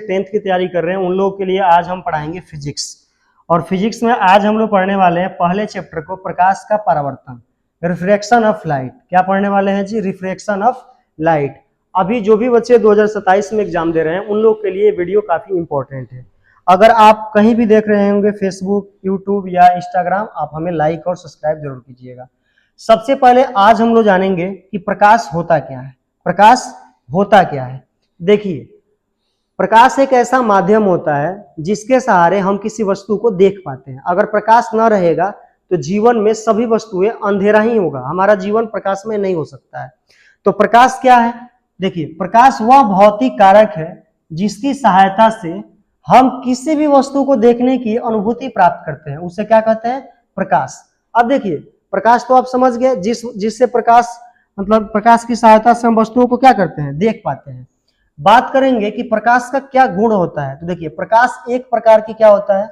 10th की तैयारी कर रहे हैं उन लोगों के लिए आज हम पढ़ाएंगे फिजिक्स। और फिजिक्स में आज हम लोग पढ़ने वाले हैं पहले चैप्टर को, प्रकाश का परावर्तन, रिफ्रैक्शन ऑफ लाइट। क्या पढ़ने वाले हैं जी? Refraction of light. अभी जो भी बच्चे 2027 में एग्जाम दे रहे हैं उन लोग के लिए वीडियो काफी इंपॉर्टेंट है। अगर आप कहीं भी देख रहे होंगे, फेसबुक, यूट्यूब या इंस्टाग्राम, आप हमें लाइक और सब्सक्राइब जरूर कीजिएगा। सबसे पहले आज हम लोग जानेंगे कि प्रकाश होता क्या है। प्रकाश होता क्या है? देखिए, प्रकाश एक ऐसा माध्यम होता है जिसके सहारे हम किसी वस्तु को देख पाते हैं। अगर प्रकाश न रहेगा तो जीवन में सभी वस्तुएं अंधेरा ही होगा, हमारा जीवन प्रकाश में नहीं हो सकता है। तो प्रकाश क्या है? देखिए, प्रकाश वह भौतिक कारक है जिसकी सहायता से हम किसी भी वस्तु को देखने की अनुभूति प्राप्त करते हैं, उसे क्या कहते हैं? प्रकाश। अब देखिए, प्रकाश तो आप समझ गए, जिससे प्रकाश मतलब प्रकाश की सहायता से हम वस्तुओं को क्या करते हैं? देख पाते हैं। बात करेंगे कि प्रकाश का क्या गुण होता है। तो देखिए, प्रकाश एक प्रकार की क्या होता है?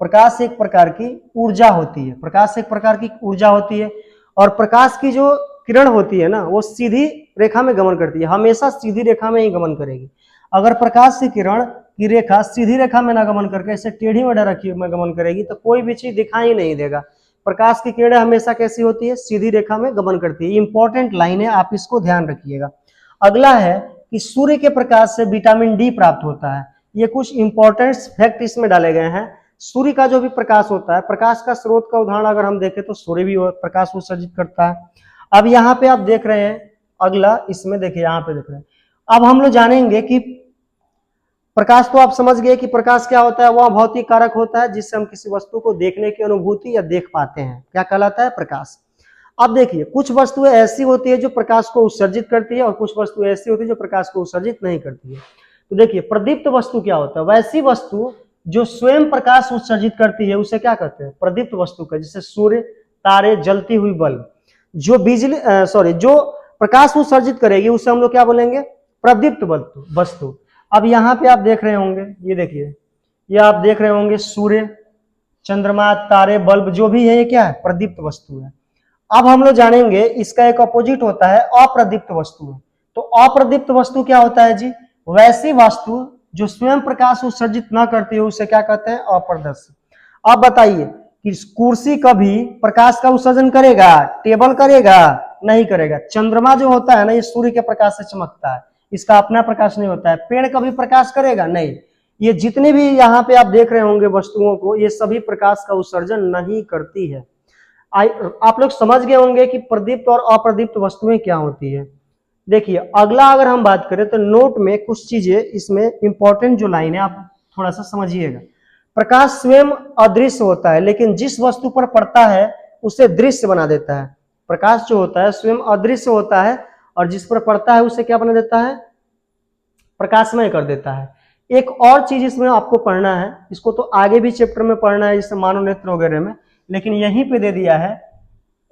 प्रकाश एक प्रकार की ऊर्जा होती है। प्रकाश एक प्रकार की ऊर्जा होती है और प्रकाश की जो किरण होती है ना, वो सीधी रेखा में गमन करती है, हमेशा सीधी रेखा में ही गमन करेगी। अगर प्रकाश की किरण की रेखा सीधी रेखा में ना गमन करके ऐसे टेढ़ी मेढ़ी में गमन करेगी तो कोई भी चीज दिखाई नहीं देगा। प्रकाश की किरणें हमेशा कैसी होती है? सीधी रेखा में गमन करती है। इंपॉर्टेंट लाइन है, आप इसको ध्यान रखिएगा। अगला है कि सूर्य के प्रकाश से विटामिन डी प्राप्त होता है। ये कुछ इंपॉर्टेंट फैक्ट इसमें डाले गए हैं। सूर्य का जो भी प्रकाश होता है, प्रकाश का स्रोत का उदाहरण अगर हम देखें तो सूर्य भी प्रकाश उत्सर्जित करता है। अब यहाँ पे आप देख रहे हैं, अगला इसमें देखिए, यहाँ पे देख रहे हैं। अब हम लोग जानेंगे कि प्रकाश तो आप समझ गए कि प्रकाश क्या होता है। वह भौतिक कारक होता है जिससे हम किसी वस्तु को देखने की अनुभूति या देख पाते हैं। क्या कहलाता है? प्रकाश। अब देखिए, कुछ वस्तुएं ऐसी होती है जो प्रकाश को उत्सर्जित करती है और कुछ वस्तुएं ऐसी होती है जो प्रकाश को उत्सर्जित नहीं करती है। तो देखिए, प्रदीप्त वस्तु क्या होता है? वैसी वस्तु जो स्वयं प्रकाश उत्सर्जित करती है उसे क्या कहते हैं? प्रदीप्त वस्तु का। जैसे सूर्य, तारे, जलती हुई बल्ब। जो जो प्रकाश उत्सर्जित करेगी उसे हम लोग क्या बोलेंगे? प्रदीप्त वस्तु। अब यहाँ पे आप देख रहे होंगे, ये देखिए, ये आप देख रहे होंगे सूर्य, चंद्रमा, तारे, बल्ब, जो भी है ये क्या है? प्रदीप्त वस्तु है। अब हम लोग जानेंगे इसका एक अपोजिट होता है अप्रदीप्त वस्तु। तो अप्रदीप्त वस्तु क्या होता है जी? वैसी वस्तु जो स्वयं प्रकाश उत्सर्जित न करती है उसे क्या कहते हैं? अप्रदर्शी। अब बताइए कि कुर्सी कभी प्रकाश का उत्सर्जन करेगा? टेबल करेगा? नहीं करेगा। चंद्रमा जो होता है ना, ये सूर्य के प्रकाश से चमकता है, इसका अपना प्रकाश नहीं होता है। पेड़ कभी प्रकाश करेगा? नहीं। ये जितने भी यहाँ पे आप देख रहे होंगे वस्तुओं को, ये सभी प्रकाश का उत्सर्जन नहीं करती है। आप लोग समझ गए होंगे कि प्रदीप्त और अप्रदीप्त वस्तुएं क्या होती है। देखिए, अगला अगर हम बात करें तो नोट में कुछ चीजें, इसमें इंपॉर्टेंट जो लाइन है आप थोड़ा सा समझिएगा। प्रकाश स्वयं अदृश्य होता है लेकिन जिस वस्तु पर पड़ता है उसे दृश्य बना देता है। प्रकाश जो होता है स्वयं अदृश्य होता है और जिस पर पड़ता है उसे क्या बना देता है? प्रकाशमय कर देता है। एक और चीज इसमें आपको पढ़ना है, इसको तो आगे भी चैप्टर में पढ़ना है, जैसे मानव नेत्र वगैरह में, लेकिन यहीं पे दे दिया है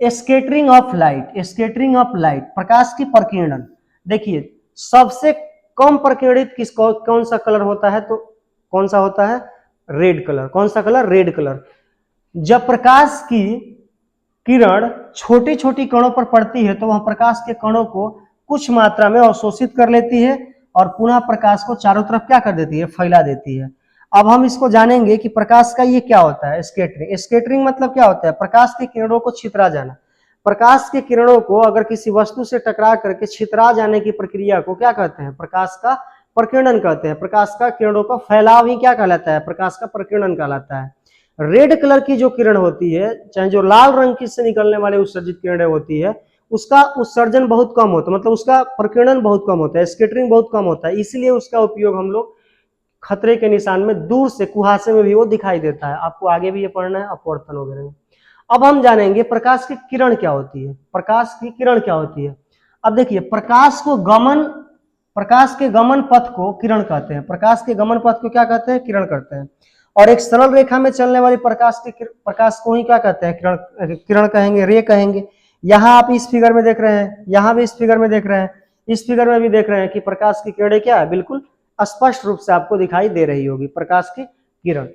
scattering of light. Scattering of light, प्रकाश की प्रकीर्णन। देखिए, सबसे कम प्रकीर्णित कौन सा कलर होता है? तो कौन सा होता है? Red colour. कौन सा कलर? Red colour. जब प्रकाश की किरण छोटी छोटी कणों पर पड़ती है तो वह प्रकाश के कणों को कुछ मात्रा में अवशोषित कर लेती है और पुनः प्रकाश को चारों तरफ क्या कर देती है? फैला देती है। अब हम इसको जानेंगे कि प्रकाश का ये क्या होता है? स्कैटरिंग। स्कैटरिंग मतलब क्या होता है? प्रकाश की किरणों को छितरा जाना। प्रकाश की किरणों को अगर किसी वस्तु से टकरा करके छितरा जाने की प्रक्रिया को क्या कहते हैं? प्रकाश का प्रकीर्णन कहते हैं। प्रकाश का किरणों का फैलाव ही क्या कहलाता है? प्रकाश का प्रकीर्णन कहलाता है। रेड कलर की जो किरण होती है, चाहे जो लाल रंग की से निकलने वाले उत्सर्जित किरणें होती है, उसका उत्सर्जन बहुत कम होता है, मतलब उसका प्रकीर्णन बहुत कम होता है, स्कैटरिंग बहुत कम होता है। इसलिए उसका उपयोग हम लोग खतरे के निशान में, दूर से कुहासे में भी वो दिखाई देता है। आपको आगे भी ये पढ़ना है अपवर्तन वगैरह में। अब हम जानेंगे प्रकाश की किरण क्या होती है। प्रकाश की किरण क्या होती है? अब देखिए, प्रकाश के गमन पथ को किरण कहते हैं। प्रकाश के गमन पथ को क्या कहते हैं? किरण कहते हैं। और एक सरल रेखा में चलने वाली प्रकाश को ही क्या कहते हैं? किरण कहेंगे, रे कहेंगे। यहाँ आप इस फिगर में देख रहे हैं, यहाँ भी इस फिगर में देख रहे हैं, इस फिगर में भी देख रहे हैं कि प्रकाश की किरणें क्या है? बिल्कुल स्पष्ट रूप से आपको दिखाई दे रही होगी प्रकाश की किरण।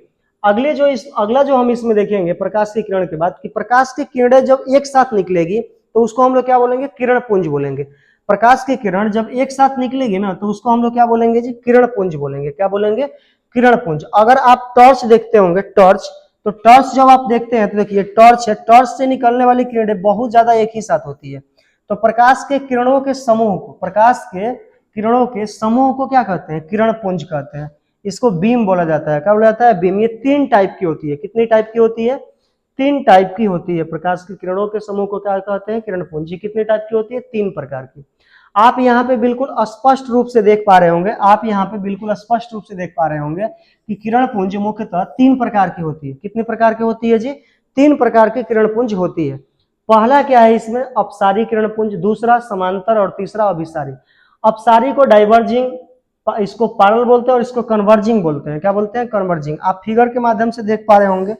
अगला जो हम इसमें देखेंगे प्रकाश की किरण के बाद, कि प्रकाश की किरणें जब एक साथ निकलेगी तो उसको हम लोग क्या बोलेंगे? किरण पुंज बोलेंगे। प्रकाश की किरण जब एक साथ निकलेगी ना तो उसको हम लोग क्या बोलेंगे जी, किरण पुंज बोलेंगे। क्या बोलेंगे, किरण पुंज। अगर आप टॉर्च देखते होंगे, टॉर्च, तो टॉर्च जब आप देखते हैं तो देखिए टॉर्च है, टॉर्च से निकलने वाली किरणें बहुत ज्यादा एक ही साथ होती है। तो प्रकाश के किरणों के समूह को, प्रकाश के किरणों के समूह को क्या कहते हैं, किरण पुंज कहते हैं। इसको बीम बोला जाता है। क्या बोला जाता है, बीम। ये 3 टाइप की होती है। कितनी टाइप की होती है, 3 टाइप की होती है। प्रकाश की किरणों के समूह को क्या कहते हैं, किरण पुंज। कितने टाइप की होती है, 3 प्रकार की। आप यहाँ पे बिल्कुल स्पष्ट रूप से देख पा रहे होंगे, आप यहाँ पे बिल्कुल स्पष्ट रूप से देख पा रहे होंगे कि किरण पुंज मुख्यतः 3 प्रकार की होती है। कितने प्रकार की होती है जी, 3 प्रकार की किरण पुंज होती है। पहला क्या है इसमें, अपसारी किरण पुंज, दूसरा समांतर और तीसरा अभिसारी। अपसारी को डाइवर्जिंग, इसको पैरेलल बोलते हैं और इसको कन्वर्जिंग बोलते हैं। क्या बोलते हैं, कन्वर्जिंग। आप फिगर के माध्यम से देख पा रहे होंगे।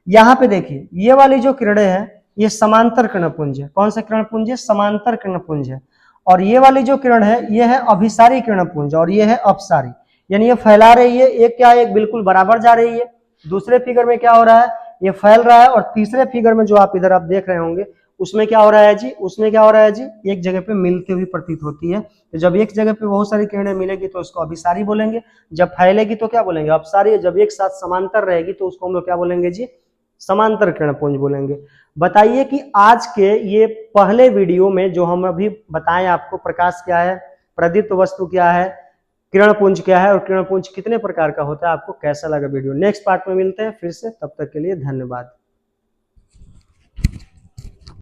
यहाँ पे देखिए ये वाली जो किरणें हैं ये समांतर किरण पुंज है। कौन सा किरण पुंज है, समांतर किरण पुंज है। और ये वाली जो किरण है ये है अभिसारी किरण पुंज और ये है अपसारी। यानी ये फैला रही है, एक क्या, एक बिल्कुल बराबर जा रही है। दूसरे फिगर में क्या हो रहा है, ये फैल रहा है। और तीसरे फिगर में जो आप इधर आप देख रहे होंगे उसमें क्या हो रहा है जी, उसमें क्या हो रहा है जी, एक जगह पे मिलती हुई प्रतीत होती है। तो जब एक जगह पे बहुत सारी किरणें मिलेगी तो उसको अभिसारी बोलेंगे, जब फैलेगी तो क्या बोलेंगे, अपसारी। जब एक साथ समांतर रहेगी तो उसको हम लोग क्या बोलेंगे जी, समांतर किरण पुंज बोलेंगे। बताइए कि आज के ये पहले वीडियो में जो हम अभी बताएं आपको, प्रकाश क्या है, प्रदीप्त वस्तु क्या है, किरण पुंज क्या है और किरण पुंज कितने प्रकार का होता है, आपको कैसा लगा वीडियो। नेक्स्ट पार्ट में मिलते हैं फिर से, तब तक के लिए धन्यवाद।